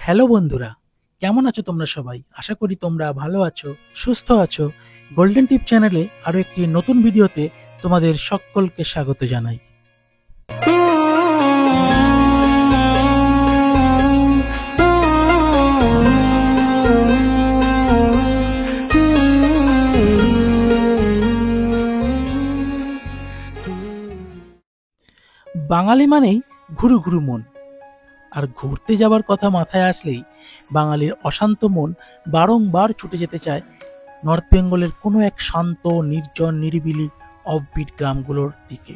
Hello বন্ধুরা, কেমন আছো তোমরা সবাই? আশা করি তোমরা ভালো আছো, সুস্থ আছো। গোল্ডেন টিপ চ্যানেলে আরো একটি নতুন ভিডিওতে তোমাদের সকলকে স্বাগত জানাই। বাঙালি মানেই ঘুরু ঘুরু মন, আর ঘুরতে যাবার কথা মাথায় আসলেই বাঙালির অশান্ত মন বারংবার ছুটে যেতে চায় নর্থ বেঙ্গলের কোনো এক শান্ত, নির্জন, নিরিবিলি, অফবিট গ্রামগুলোর দিকে।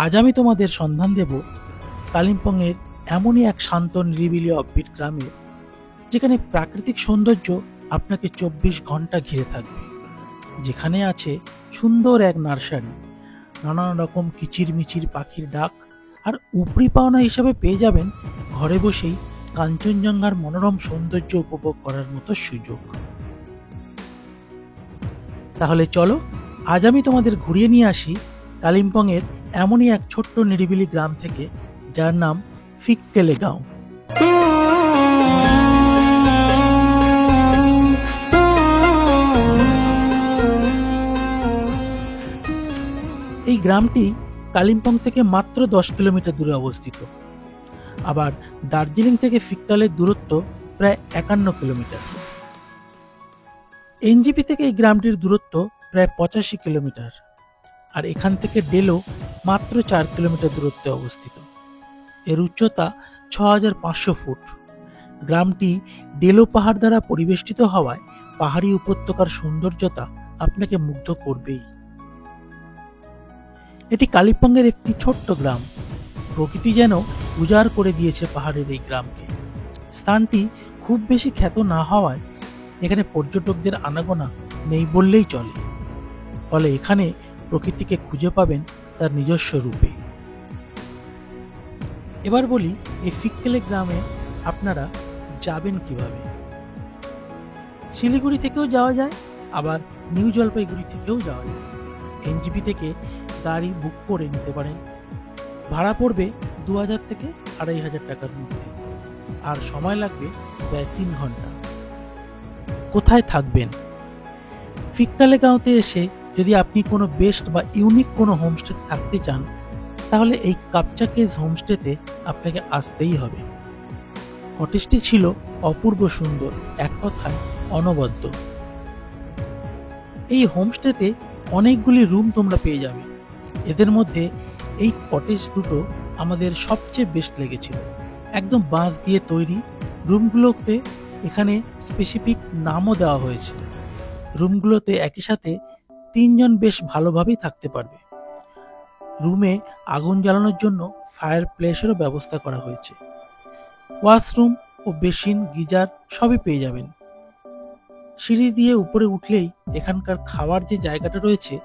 আজ আমি তোমাদের সন্ধান দেব কালিম্পংয়ের এমনই এক শান্ত, নিরিবিলি, অফবিট গ্রামে, যেখানে প্রাকৃতিক সৌন্দর্য আপনাকে 24 ঘন্টা ঘিরে থাকবে, যেখানে আছে সুন্দর এক নার্সারি, নানান রকম কিচিরমিচির পাখির ডাক, আর উপরি পাওনা হিসাবে পেয়ে যাবেন ঘরে বসেই কাঞ্চনজঙ্ঘার মনোরম সৌন্দর্য উপভোগ করার মতো সুযোগ। তাহলে চলো আজ আমি তোমাদের ঘুরিয়ে নিয়ে আসি কালিম্পংয়ের এমনই এক ছোট্ট নিরিবিলি গ্রাম থেকে, যার নাম ফিককেলেগাঁও। এই গ্রামটি কালিম্পং থেকে মাত্র 10 কিলোমিটার দূরে অবস্থিত। আবার দার্জিলিং থেকে ফিককালের দূরত্ব প্রায় 51 কিলোমিটার। এনজিপি থেকে এই গ্রামটির দূরত্ব প্রায় 85 কিলোমিটার, আর এখান থেকে ডেলো মাত্র 4 কিলোমিটার দূরত্বে অবস্থিত। এর উচ্চতা 6500 ফুট। গ্রামটি ডেলো পাহাড় দ্বারা পরিবেষ্টিত হওয়ায় পাহাড়ি উপত্যকার সৌন্দর্যতা আপনাকে মুগ্ধ করবেই। এটি কালিম্পংয়ের একটি ছোট্ট গ্রাম। প্রকৃতি যেন উজাড় করে দিয়েছে পাহাড়ের এই গ্রামকে। স্থানটি খুব বেশি খ্যাত না হওয়ায় এখানে পর্যটকদের আনাগোনা নেই বললেই চলে। ফলে এখানে প্রকৃতিকে খুঁজে পাবেন তার নিজস্ব রূপে। এবার বলি, এই ফিককেলে গ্রামে আপনারা যাবেন কিভাবে। শিলিগুড়ি থেকেও যাওয়া যায়, আবার নিউ জলপাইগুড়ি থেকেও যাওয়া যায়। এনজিপি থেকে গাড়ি বুক করে নিতে পারেন। ভাড়া পড়বে 2000 থেকে 2500 টাকার মধ্যে, আর সময় লাগবে প্রায় 3 ঘন্টা। কোথায় থাকবেন? ফিককেলেগাঁওতে এসে যদি আপনি কোনো বেস্ট বা ইউনিক কোনো হোমস্টে থাকতে চান, তাহলে এই কাপচা কেজ হোমস্টেতে আপনাকে আসতেই হবে। কটেজটি ছিল অপূর্ব সুন্দর, এক কথায় অনবদ্য। এই হোমস্টেতে অনেকগুলি রুম তোমরা পেয়ে যাবে। এদের মধ্যে এই কটেজ দুটো আমাদের সবচেয়ে বেস্ট লেগেছিল। একদম বাঁশ দিয়ে তৈরি রুমগুলোতে এখানে স্পেসিফিক নামও দেওয়া হয়েছে। রুমগুলোতে একই সাথে 3 জন বেশ ভালোভাবেই থাকতে পারবে। রুমে আগুন জ্বালানোর জন্য ফায়ার প্লেসেরও ব্যবস্থা করা হয়েছে। ওয়াশরুম ও বেসিন, গিজার সবই পেয়ে যাবেন। সিঁড়ি দিয়ে উপরে উঠলেই এখানকার খাওয়ার যে জায়গাটা রয়েছে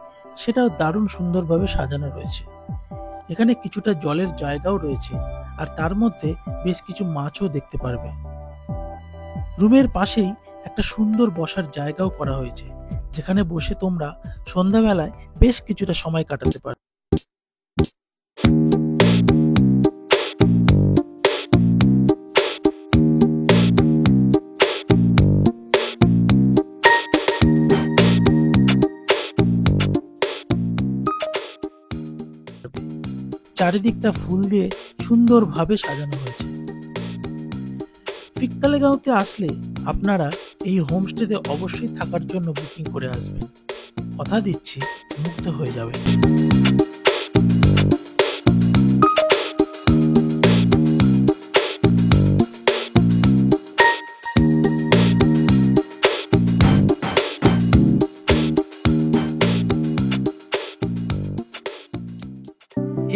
সেটাও দারুণ সুন্দরভাবে সাজানো রয়েছে। এখানে কিছুটা জলের জায়গাও রয়েছে, আর তার মধ্যে বেশ কিছু মাছও দেখতে পারবে। রুমের পাশেই একটা সুন্দর বসার জায়গাও করা হয়েছে, যেখানে বসে তোমরা সন্ধ্যাবেলায় বেশ কিছুটা সময় কাটাতে পারবে। চারিদিকটা ফুল দিয়ে সুন্দরভাবে সাজানো হয়েছে। ফিককেলেগাঁওতে আসলে আপনারা এই হোমস্টেতে অবশ্যই থাকার জন্য বুকিং করে আসবেন। কথা দিচ্ছি, মুগ্ধ হয়ে যাবেন।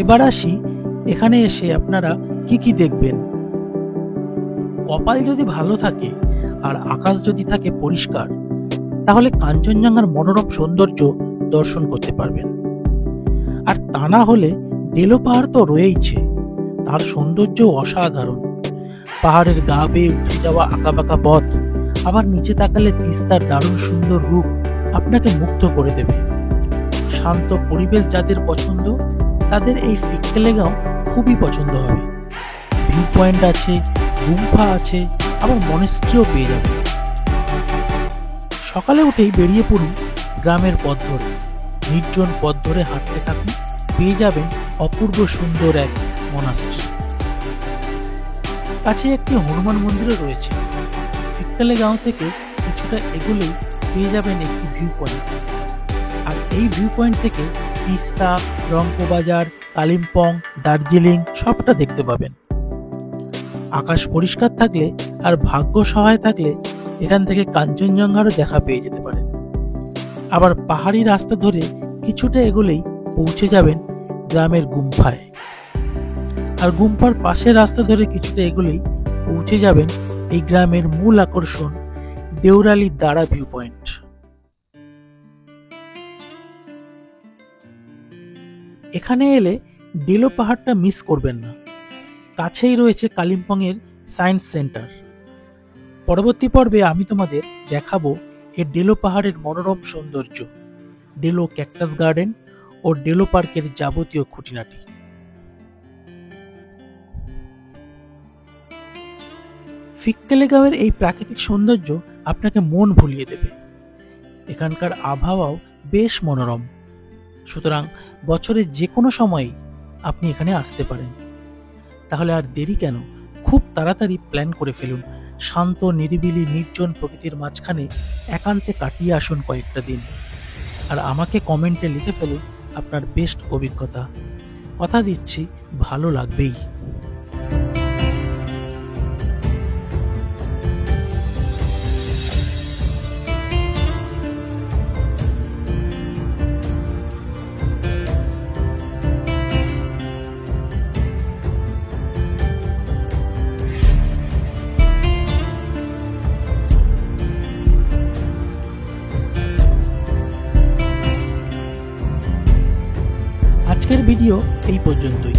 এবার আসি, এখানে এসে আপনারা কি কি দেখবেন। কপাল যদি ভালো থাকে আর আকাশ যদি থাকে পরিষ্কার, তাহলে কাঞ্চনজঙ্ঘার মনোরম সৌন্দর্য দর্শন করতে পারবেন। আর তা না হলে ডেলো পাহাড় তো রয়েইছে, তার সৌন্দর্য অসাধারণ। পাহাড়ের গা বেয়ে উঠে যাওয়া আঁকাবাঁকা পথ, আবার নিচে তাকালে তিস্তার দারুণ সুন্দর রূপ আপনাকে মুগ্ধ করে দেবে। শান্ত পরিবেশ যাদের পছন্দ, তাদের এই ফিককেলেগাঁও খুবই পছন্দ হবে। ভিউ পয়েন্ট আছে, গুম্ফা আছে, আবার মনেস্ট্রিও পেয়ে যাবেন। সকালে উঠেই বেরিয়ে পড়ুন গ্রামের পথ ধরে, নির্জন পথ ধরে হাঁটতে থাকুন, পেয়ে যাবেন অপূর্ব সুন্দর এক মনাস্ট্রি। কাছে একটি হনুমান মন্দিরও রয়েছে। ফিক্কালে গাঁও থেকে কিছুটা এগোলেই পেয়ে যাবেন একটি ভিউ পয়েন্ট, আর এই ভিউ পয়েন্ট থেকে তিস্তা, রংপো বাজার, কালিম্পং, দার্জিলিং সবটা দেখতে পাবেন। আকাশ পরিষ্কার থাকলে আর ভাগ্য সহায় থাকলে এখান থেকে কাঞ্চনজঙ্ঘারও দেখা পেয়ে যেতে পারেন। আবার পাহাড়ি রাস্তা ধরে কিছুটা এগোলেই পৌঁছে যাবেন গ্রামের গুম্ফায়, আর গুম্ফার পাশের রাস্তা ধরে কিছুটা এগোলেই পৌঁছে যাবেন এই গ্রামের মূল আকর্ষণ দেউরালি দাঁড়া ভিউ পয়েন্ট। এখানে এলে ডেলো পাহাড়টা মিস করবেন না। কাছেই রয়েছে কালিম্পংয়ের সায়েন্স সেন্টার। পরবর্তী পর্বে আমি তোমাদের দেখাবো এই ডেলো পাহাড়ের মনোরম সৌন্দর্য, ডেলো ক্যাকটাস গার্ডেন ও ডেলো পার্কের যাবতীয় খুঁটিনাটি। ফিক্কালে গাঁওয়ের এই প্রাকৃতিক সৌন্দর্য আপনাকে মন ভুলিয়ে দেবে। এখানকার আবহাওয়াও বেশ মনোরম, সুতরাং বছরের যে কোনো সময়ই আপনি এখানে আসতে পারেন। তাহলে আর দেরি কেন, খুব তাড়াতাড়ি প্ল্যান করে ফেলুন। শান্ত, নিরিবিলি, নির্জন প্রকৃতির মাঝখানে একান্তে কাটিয়ে আসুন কয়েকটা দিন, আর আমাকে কমেন্টে লিখে ফেলুন আপনার বেস্ট অভিজ্ঞতা। কথা দিচ্ছি ভালো লাগবেই। আজকের ভিডিও এই পর্যন্তই।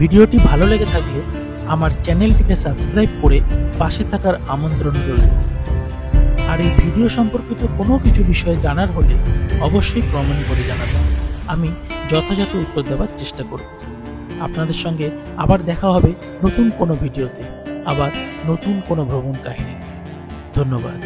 ভিডিওটি ভালো লেগে থাকলে আমার চ্যানেলটিকে সাবস্ক্রাইব করে পাশে থাকার আমন্ত্রণ রইল। আর এই ভিডিও সম্পর্কিত কোনো কিছু বিষয়ে জানার হলে অবশ্যই কমেন্ট করে জানাবেন, আমি যথাযথ উত্তর দেওয়ার চেষ্টা করব। আপনাদের সঙ্গে আবার দেখা হবে নতুন কোনো ভিডিওতে, আবার নতুন কোনো ভ্রমণ কাহিনী। ধন্যবাদ।